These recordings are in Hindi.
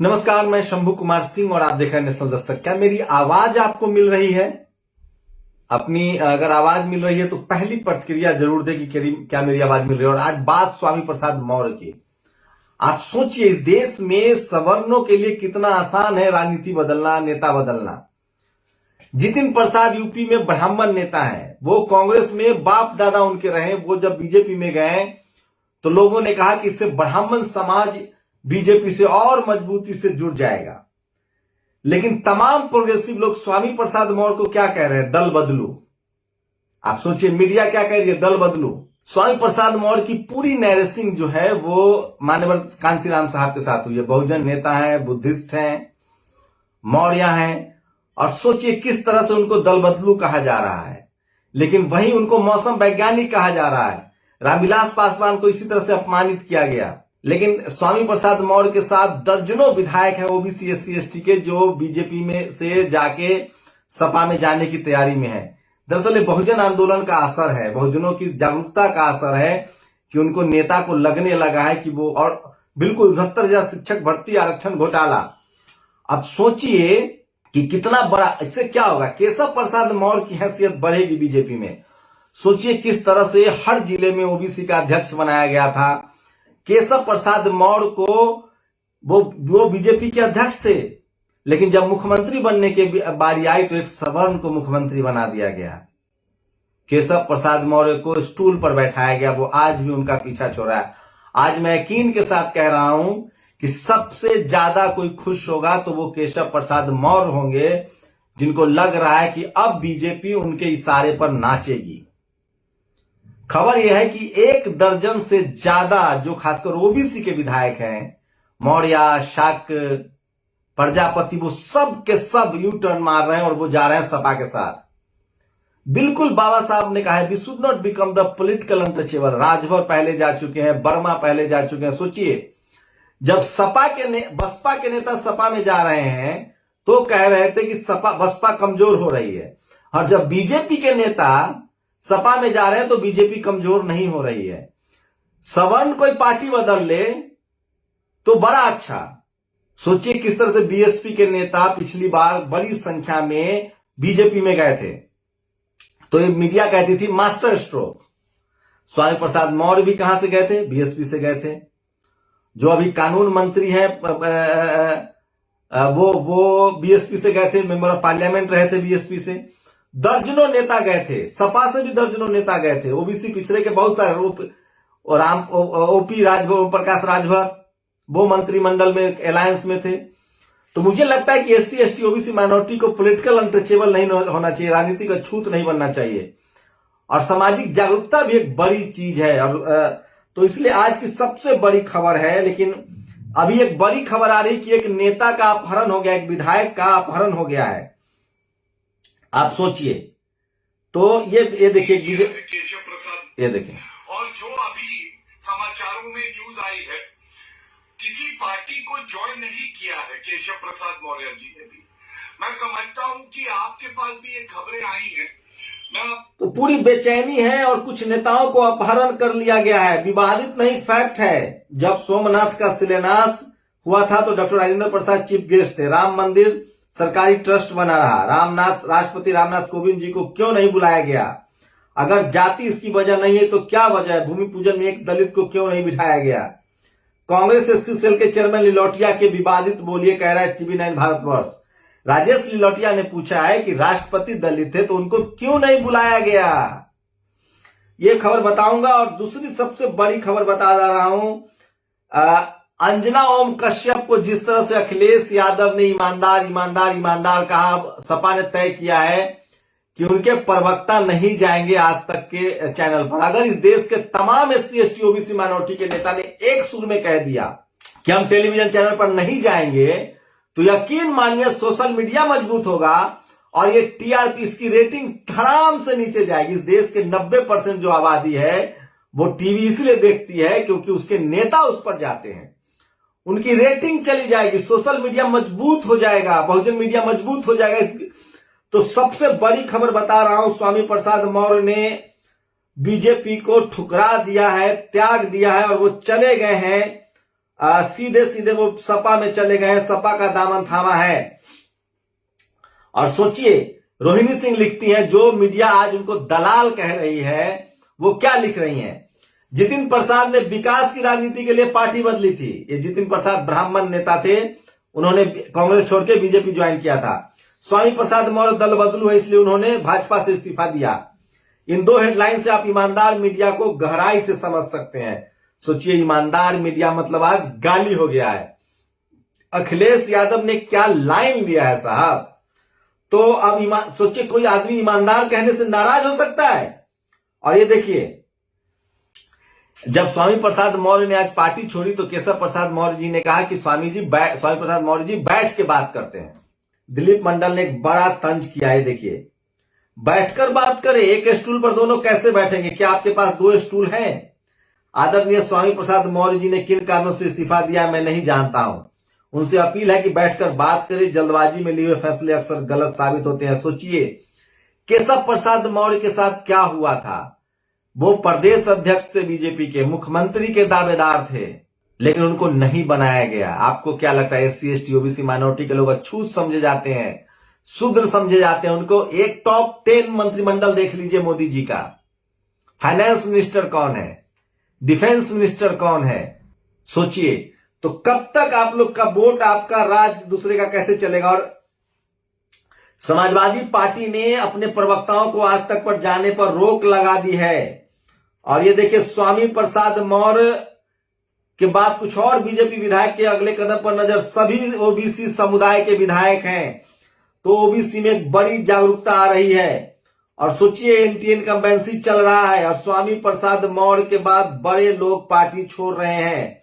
नमस्कार, मैं शंभू कुमार सिंह और आप देख रहे हैं नेशनल दस्तक। क्या मेरी आवाज आपको मिल रही है? अपनी अगर आवाज मिल रही है तो पहली प्रतिक्रिया जरूर दे कि क्या मेरी आवाज मिल रही है। और आज बात स्वामी प्रसाद मौर्य की। आप सोचिए, इस देश में सवर्णों के लिए कितना आसान है राजनीति बदलना, नेता बदलना। जितिन प्रसाद यूपी में ब्राह्मण नेता है, वो कांग्रेस में बाप दादा उनके रहे। वो जब बीजेपी में गए तो लोगों ने कहा कि इससे ब्राह्मण समाज बीजेपी से और मजबूती से जुड़ जाएगा। लेकिन तमाम प्रोग्रेसिव लोग स्वामी प्रसाद मौर्य को क्या कह रहे हैं? दल बदलू। आप सोचिए, मीडिया क्या कह रही है? दल बदलू। स्वामी प्रसाद मौर्य की पूरी नैरेसिंग जो है वो मान्यवर कांशीराम साहब के साथ हुई है। बहुजन नेता हैं, बुद्धिस्ट हैं, मौर्य हैं, और सोचिए किस तरह से उनको दल बदलू कहा जा रहा है। लेकिन वहीं उनको मौसम वैज्ञानिक कहा जा रहा है। रामविलास पासवान को इसी तरह से अपमानित किया गया। लेकिन स्वामी प्रसाद मौर्य के साथ दर्जनों विधायक हैं ओबीसी एससी एसटी के, जो बीजेपी में से जाके सपा में जाने की तैयारी में है। दरअसल ये बहुजन आंदोलन का असर है, बहुजनों की जागरूकता का असर है कि उनको नेता को लगने लगा है कि वो, और बिल्कुल 69,000 शिक्षक भर्ती आरक्षण घोटाला। अब सोचिए कि कितना बड़ा, इससे क्या होगा? केशव प्रसाद मौर्य की हैसियत बढ़ेगी बीजेपी में। सोचिए किस तरह से हर जिले में ओबीसी का अध्यक्ष बनाया गया था। केशव प्रसाद मौर्य को वो बीजेपी के अध्यक्ष थे, लेकिन जब मुख्यमंत्री बनने की बारी आई तो एक सवर्ण को मुख्यमंत्री बना दिया गया। केशव प्रसाद मौर्य को स्टूल पर बैठाया गया। वो आज भी उनका पीछा छोड़ रहा है। आज मैं यकीन के साथ कह रहा हूं कि सबसे ज्यादा कोई खुश होगा तो वो केशव प्रसाद मौर्य होंगे, जिनको लग रहा है कि अब बीजेपी उनके इशारे पर नाचेगी। खबर यह है कि 1 दर्जन से ज्यादा जो खासकर ओबीसी के विधायक हैं, मौर्य, शाक्य, प्रजापति, वो सब के सब यू टर्न मार रहे हैं और वो जा रहे हैं सपा के साथ। बिल्कुल बाबा साहब ने कहा है, we should not become the political untouchable. Rajbhar पहले जा चुके हैं, वर्मा पहले जा चुके हैं। सोचिए, जब बसपा के नेता सपा में जा रहे हैं तो कह रहे थे कि बसपा कमजोर हो रही है, और जब बीजेपी के नेता सपा में जा रहे हैं तो बीजेपी कमजोर नहीं हो रही है। सवर्ण कोई पार्टी बदल ले तो बड़ा अच्छा। सोचिए किस तरह से बीएसपी के नेता पिछली बार बड़ी संख्या में बीजेपी में गए थे, तो ये मीडिया कहती थी मास्टर स्ट्रोक। स्वामी प्रसाद मौर्य भी कहां से गए थे? बीएसपी से गए थे। जो अभी कानून मंत्री हैं वो बीएसपी से गए थे, मेंबर ऑफ पार्लियामेंट रहे थे बीएसपी से। दर्जनों नेता गए थे, सपा से भी दर्जनों नेता गए थे, ओबीसी पिछड़े के बहुत सारे, ओपी राजभर, ओम प्रकाश राजभर, वो मंत्रिमंडल में अलायंस में थे। तो मुझे लगता है कि एससी एसटी ओबीसी माइनॉरिटी को पॉलिटिकल अनटचेबल नहीं होना चाहिए, राजनीति का छूत नहीं बनना चाहिए, और सामाजिक जागरूकता भी एक बड़ी चीज है। और तो इसलिए आज की सबसे बड़ी खबर है। लेकिन अभी एक बड़ी खबर आ रही कि एक नेता का अपहरण हो गया, एक विधायक का अपहरण हो गया है। आप सोचिए, तो ये देखिए केशव प्रसाद, ये देखिए, और जो अभी समाचारों में न्यूज आई है, किसी पार्टी को ज्वाइन नहीं किया है केशव प्रसाद मौर्य जी ने भी। मैं समझता हूं कि आपके पास भी ये खबरें आई हैं। तो पूरी बेचैनी है, और कुछ नेताओं को अपहरण कर लिया गया है। विवादित नहीं, फैक्ट है। जब सोमनाथ का शिलान्यास हुआ था तो doctor Rajendra Prasad chief guest थे। राम मंदिर सरकारी ट्रस्ट बना रहा। राष्ट्रपति रामनाथ कोविंद जी को क्यों नहीं बुलाया गया? अगर जाति इसकी वजह नहीं है तो क्या वजह है? भूमि पूजन में एक दलित को क्यों नहीं बिठाया गया? कांग्रेस एससी सेल के चेयरमैन लिलोटिया के विवादित बोलिए कह रहा है टीवी9 भारतवर्ष। राजेश लिलोटिया ने पूछा है कि राष्ट्रपति दलित थे तो उनको क्यों नहीं बुलाया गया? ये खबर बताऊंगा। और दूसरी सबसे बड़ी खबर बता जा रहा हूं, अंजना ओम कश्यप को जिस तरह से अखिलेश यादव ने ईमानदार ईमानदार ईमानदार कहा, सपा ने तय किया है कि उनके प्रवक्ता नहीं जाएंगे आज तक के चैनल पर। अगर इस देश के तमाम एससी एसटी ओबीसी माइनॉरिटी के नेता ने एक सुर में कह दिया कि हम टेलीविजन चैनल पर नहीं जाएंगे, तो यकीन मानिए सोशल मीडिया मजबूत होगा और ये टीआरपी, इसकी रेटिंग धड़ाम से नीचे जाएगी। इस देश के 90% जो आबादी है वो टीवी इसलिए देखती है क्योंकि उसके नेता उस पर जाते हैं। उनकी रेटिंग चली जाएगी, सोशल मीडिया मजबूत हो जाएगा, बहुजन मीडिया मजबूत हो जाएगा। तो सबसे बड़ी खबर बता रहा हूं, स्वामी प्रसाद मौर्य ने बीजेपी को ठुकरा दिया है, त्याग दिया है, और वो चले गए हैं सीधे सीधे वो सपा में चले गए हैं, सपा का दामन थामा है। और सोचिए, रोहिणी सिंह लिखती हैं, जो मीडिया आज उनको दलाल कह रही है वो क्या लिख रही हैं। जितिन प्रसाद ने विकास की राजनीति के लिए पार्टी बदली थी। ये जितिन प्रसाद ब्राह्मण नेता थे, उन्होंने कांग्रेस छोड़ के बीजेपी ज्वाइन किया था। स्वामी प्रसाद मौर्य दल बदलू है, इसलिए उन्होंने भाजपा से इस्तीफा दिया। इन दो हेडलाइन से आप ईमानदार मीडिया को गहराई से समझ सकते हैं। सोचिए, ईमानदार मीडिया मतलब आज गाली हो गया है। अखिलेश यादव ने क्या लाइन लिया है साहब। तो अब सोचिए, कोई आदमी ईमानदार कहने से नाराज हो सकता है। और ये देखिए, जब स्वामी प्रसाद मौर्य ने आज पार्टी छोड़ी तो केशव प्रसाद मौर्य जी ने कहा कि स्वामी प्रसाद मौर्य जी बैठ के बात करते हैं। दिलीप मंडल ने एक बड़ा तंज किया है। देखिए, बैठकर बात करें, एक स्टूल पर दोनों कैसे बैठेंगे? क्या आपके पास दो स्टूल हैं? आदरणीय स्वामी प्रसाद मौर्य जी ने किन कारणों से इस्तीफा दिया मैं नहीं जानता हूं। उनसे अपील है कि बैठकर बात करें। जल्दबाजी में लिए हुए फैसले अक्सर गलत साबित होते हैं। सोचिए, केशव प्रसाद मौर्य के साथ क्या हुआ था। वो प्रदेश अध्यक्ष थे बीजेपी के, मुख्यमंत्री के दावेदार थे, लेकिन उनको नहीं बनाया गया। आपको क्या लगता है, SC ST OBC माइनॉरिटी के लोग अछूत समझे जाते हैं, शूद्र समझे जाते हैं उनको? एक टॉप 10 मंत्रिमंडल देख लीजिए मोदी जी का। फाइनेंस मिनिस्टर कौन है, डिफेंस मिनिस्टर कौन है? सोचिए, तो कब तक आप लोग का वोट, आपका राज दूसरे का कैसे चलेगा? और समाजवादी पार्टी ने अपने प्रवक्ताओं को आज तक पर जाने पर रोक लगा दी है। और ये देखिए, स्वामी प्रसाद मौर्य के बाद कुछ और बीजेपी विधायक के अगले कदम पर नजर। सभी ओबीसी समुदाय के विधायक हैं, तो ओबीसी में एक बड़ी जागरूकता आ रही है। और सोचिए, एंटी इनकम्बेंसी चल रहा है और स्वामी प्रसाद मौर्य के बाद बड़े लोग पार्टी छोड़ रहे हैं।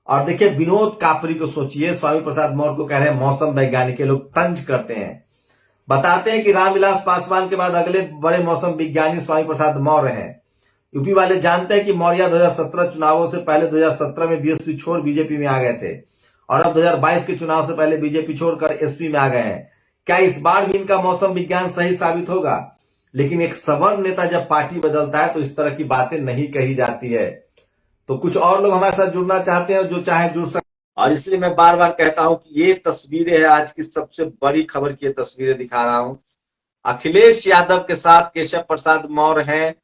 और देखिए, विनोद कापरी को सोचिए, स्वामी प्रसाद मौर्य को कह रहे हैं मौसम वैज्ञानिक के लोग तंज करते हैं, बताते हैं कि रामविलास पासवान के बाद अगले बड़े मौसम विज्ञानी स्वामी प्रसाद मौर्य हैं। यूपी वाले जानते हैं कि मौर्य 2017 चुनावों से पहले 2017 में बीएसपी छोड़ बीजेपी में आ गए थे और अब 2022 के चुनाव से पहले बीजेपी छोड़कर एसपी में आ गए हैं। क्या इस बार भी इनका मौसम विज्ञान सही साबित होगा? लेकिन एक सवर्ण नेता जब पार्टी बदलता है तो इस तरह की बातें नहीं कही जाती है। तो कुछ और लोग हमारे साथ जुड़ना चाहते हैं, जो चाहे जुड़ सकते। और इसलिए मैं बार बार कहता हूं कि ये तस्वीरें हैं आज की सबसे बड़ी खबर की, ये तस्वीरें दिखा रहा हूं। अखिलेश यादव के साथ केशव प्रसाद मौर्य हैं,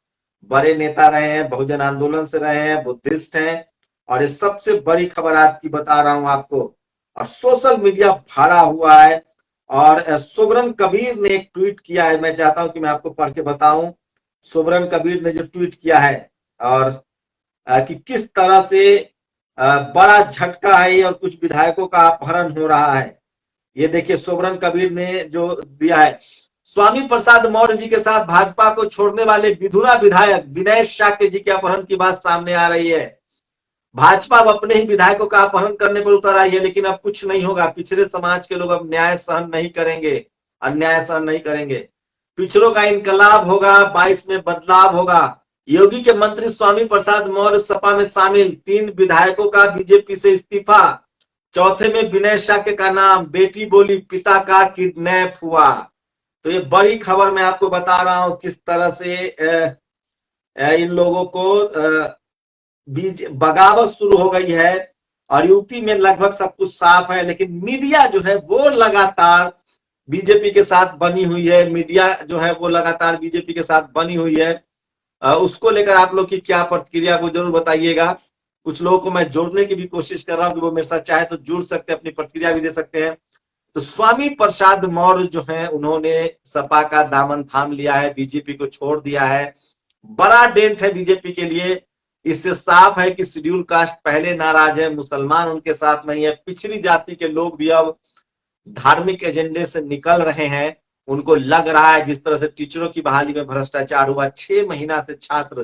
बड़े नेता रहे हैं, बहुजन आंदोलन से रहे हैं, बुद्धिस्ट हैं। और ये सबसे बड़ी खबर आज की बता रहा हूं आपको। और सोशल मीडिया भरा हुआ है। और सोबरन कबीर ने एक ट्वीट किया है, मैं चाहता हूं कि मैं आपको पढ़ के बताऊं। सोबरन कबीर ने जो ट्वीट किया है और कि किस तरह से बड़ा झटका है और कुछ विधायकों का अपहरण हो रहा है। ये देखिए, सोबरन कबीर ने जो दिया है, स्वामी प्रसाद मौर्य जी के साथ भाजपा को छोड़ने वाले विधुरा विधायक विनय शाक्य जी के अपहरण की बात सामने आ रही है। भाजपा अब अपने ही विधायकों का अपहरण करने पर उतर आई है, लेकिन अब कुछ नहीं होगा। पिछड़े समाज के लोग अब न्याय सहन नहीं करेंगे, अन्याय सहन नहीं करेंगे। पिछड़ों का इनकलाब होगा, 22 में बदलाव होगा। योगी के मंत्री स्वामी प्रसाद मौर्य सपा में शामिल, 3 विधायकों का बीजेपी से इस्तीफा, चौथे में विनय शाक्य का नाम। बेटी बोली पिता का किडनैप हुआ। तो ये बड़ी खबर मैं आपको बता रहा हूं, किस तरह से इन लोगों को बगावत शुरू हो गई है। और यूपी में लगभग सब कुछ साफ है, लेकिन मीडिया जो है वो लगातार बीजेपी के साथ बनी हुई है। मीडिया जो है वो लगातार बीजेपी के साथ बनी हुई है। उसको लेकर आप लोग की क्या प्रतिक्रिया को जरूर बताइएगा। कुछ लोगों को मैं जोड़ने की भी कोशिश कर रहा हूं कि वो मेरे साथ चाहे तो जुड़ सकते हैं, अपनी प्रतिक्रिया भी दे सकते हैं। तो स्वामी प्रसाद मौर्य जो है, उन्होंने सपा का दामन थाम लिया है, बीजेपी को छोड़ दिया है। बड़ा डेंट है बीजेपी के लिए। इससे साफ है कि शेड्यूल कास्ट पहले नाराज है, मुसलमान उनके साथ नहीं है। पिछड़ी जाति के लोग भी अब धार्मिक एजेंडे से निकल रहे हैं। उनको लग रहा है, जिस तरह से टीचरों की बहाली में भ्रष्टाचार हुआ, 6 महीना से छात्र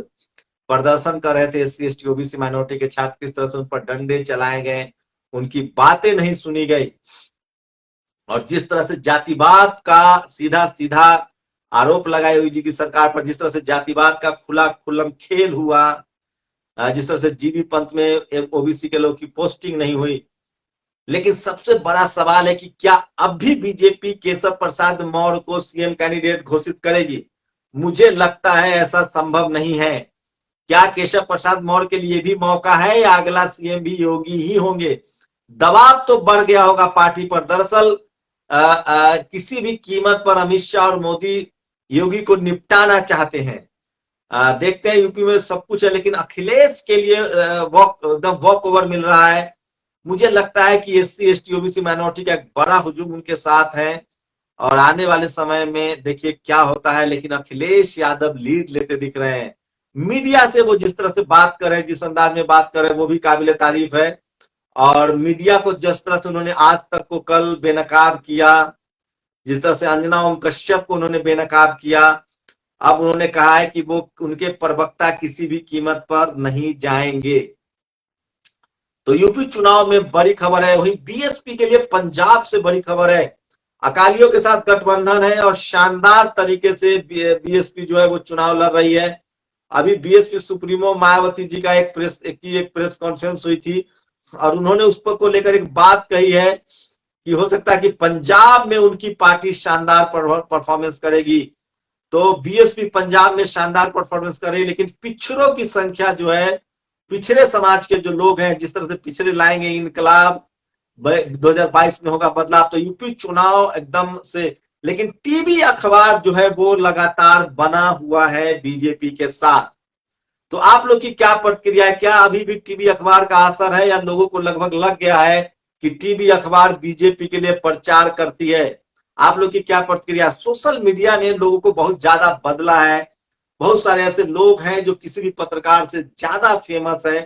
प्रदर्शन कर रहे थे, SC ST OBC माइनॉरिटी के छात्र, किस तरह से उन पर डंडे चलाए गए, उनकी बातें नहीं सुनी गई। और जिस तरह से जातिवाद का सीधा सीधा आरोप लगाए हुई जी की सरकार पर, जिस तरह से जातिवाद का खुला खुल्लम खेल हुआ, जिस तरह से जीबी पंत में ओबीसी के लोग की पोस्टिंग नहीं हुई। लेकिन सबसे बड़ा सवाल है कि क्या अब भी बीजेपी केशव प्रसाद मौर्य को सीएम कैंडिडेट घोषित करेगी? मुझे लगता है ऐसा संभव नहीं है। क्या केशव प्रसाद मौर्य के लिए भी मौका है या अगला सीएम भी योगी ही होंगे? दबाव तो बढ़ गया होगा पार्टी पर। दरअसल किसी भी कीमत पर अमित शाह और मोदी योगी को निपटाना चाहते हैं। देखते हैं, यूपी में सब कुछ है, लेकिन अखिलेश के लिए वॉक ओवर मिल रहा है। मुझे लगता है कि एससी एसटी ओबीसी माइनॉरिटी का एक बड़ा हुजूम उनके साथ है और आने वाले समय में देखिए क्या होता है। लेकिन अखिलेश यादव लीड लेते दिख रहे हैं। मीडिया से वो जिस तरह से बात कर रहे हैं, जिस अंदाज में बात कर रहे हैं, वो भी काबिले तारीफ है। और मीडिया को जिस तरह से उन्होंने आज तक को कल बेनकाब किया, जिस तरह से अंजना ओम कश्यप को उन्होंने बेनकाब किया, अब उन्होंने कहा है कि वो उनके प्रवक्ता किसी भी कीमत पर नहीं जाएंगे। तो यूपी चुनाव में बड़ी खबर है। वहीं बीएसपी के लिए पंजाब से बड़ी खबर है। अकालियों के साथ गठबंधन है और शानदार तरीके से बीएसपी जो है वो चुनाव लड़ रही है। अभी बीएसपी सुप्रीमो मायावती जी का एक प्रेस कॉन्फ्रेंस हुई थी और उन्होंने उस पर को लेकर एक बात कही है कि हो सकता है कि पंजाब में उनकी पार्टी शानदार परफॉर्मेंस करेगी। तो बीएसपी पंजाब में शानदार परफॉर्मेंस कर रही है, लेकिन पिछड़ों की संख्या जो है, पिछड़े समाज के जो लोग हैं, जिस तरह से पिछड़े लाएंगे इनकलाब, 2022 में होगा बदलाव। तो यूपी चुनाव एकदम से, लेकिन टीवी अखबार जो है वो लगातार बना हुआ है बीजेपी के साथ। तो आप लोग की क्या प्रतिक्रिया है? क्या अभी भी टीवी अखबार का असर है या लोगों को लगभग लग गया है कि टीवी अखबार बीजेपी के लिए प्रचार करती है? आप लोग की क्या प्रतिक्रिया? सोशल मीडिया ने लोगों को बहुत ज्यादा बदला है। बहुत सारे ऐसे लोग हैं जो किसी भी पत्रकार से ज्यादा फेमस है,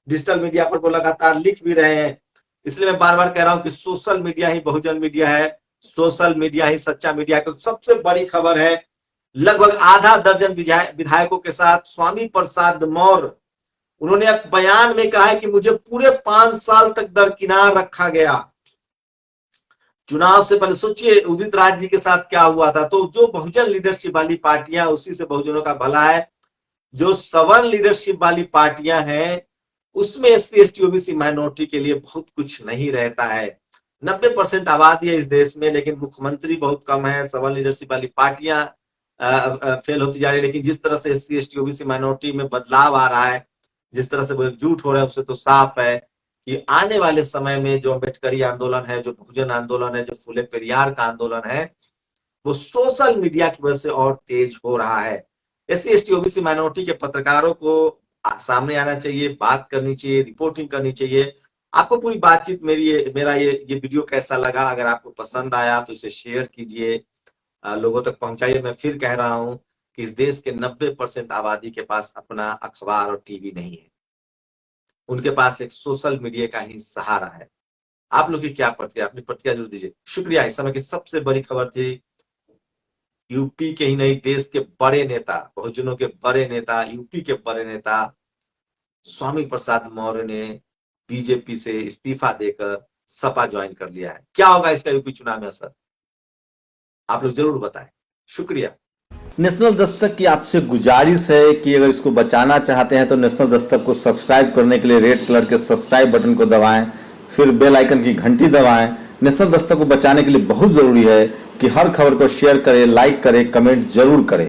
डिजिटल मीडिया पर वो लगातार लिख भी रहे हैं। इसलिए मैं बार बार कह रहा हूं कि सोशल मीडिया ही बहुजन मीडिया है, सोशल मीडिया ही सच्चा मीडिया है। तो सबसे बड़ी खबर है, लगभग आधा दर्जन विधायकों के साथ स्वामी प्रसाद मौर्य, उन्होंने एक बयान में कहा है कि मुझे पूरे 5 साल तक दरकिनार रखा गया। चुनाव से पहले सोचिए उदित राज जी के साथ क्या हुआ था। तो जो बहुजन लीडरशिप वाली पार्टियां, उसी से बहुजनों का भला है। जो सवर्ण लीडरशिप वाली पार्टियां हैं उसमें एससी एसटी ओबीसी माइनॉरिटी के लिए बहुत कुछ नहीं रहता है। 90% आबादी है इस देश में, लेकिन मुख्यमंत्री बहुत कम है। सवर्ण लीडरशिप वाली पार्टियां फेल होती जा रही है। लेकिन जिस तरह से एससी एसटी ओबीसी माइनॉरिटी में बदलाव आ रहा है, जिस तरह से वो एकजुट हो रहे हैं, उससे तो साफ है कि आने वाले समय में जो अम्बेडकरी आंदोलन है, जो बहुजन आंदोलन है, जो फूले पेरियार का आंदोलन है, वो सोशल मीडिया की वजह से और तेज हो रहा है। एससी एसटी ओबीसी माइनॉरिटी के पत्रकारों को सामने आना चाहिए, बात करनी चाहिए, रिपोर्टिंग करनी चाहिए। आपको पूरी बातचीत मेरा ये वीडियो कैसा लगा? अगर आपको पसंद आया तो इसे शेयर कीजिए, लोगों तक पहुंचाइए। मैं फिर कह रहा हूं कि इस देश के 90% आबादी के पास अपना अखबार और टीवी नहीं है। उनके पास एक सोशल मीडिया का ही सहारा है। आप लोग की क्या प्रतिक्रिया? अपनी प्रतिक्रिया जरूर दीजिए। शुक्रिया। इस समय की सबसे बड़ी खबर थी, यूपी के ही नहीं देश के बड़े नेता, बहुजनों के बड़े नेता, यूपी के बड़े नेता स्वामी प्रसाद मौर्य ने बीजेपी से इस्तीफा देकर सपा ज्वाइन कर लिया है। क्या होगा इसका यूपी चुनाव में असर? आप लोग जरूर बताएं। शुक्रिया। नेशनल दस्तक की आपसे गुजारिश है कि अगर इसको बचाना चाहते हैं तो नेशनल दस्तक को सब्सक्राइब करने के लिए रेड कलर के सब्सक्राइब बटन को दबाएं, फिर बेल आइकन की घंटी दबाएं। नेशनल दस्तक को बचाने के लिए बहुत जरूरी है कि हर खबर को शेयर करें, लाइक करें, कमेंट जरूर करें।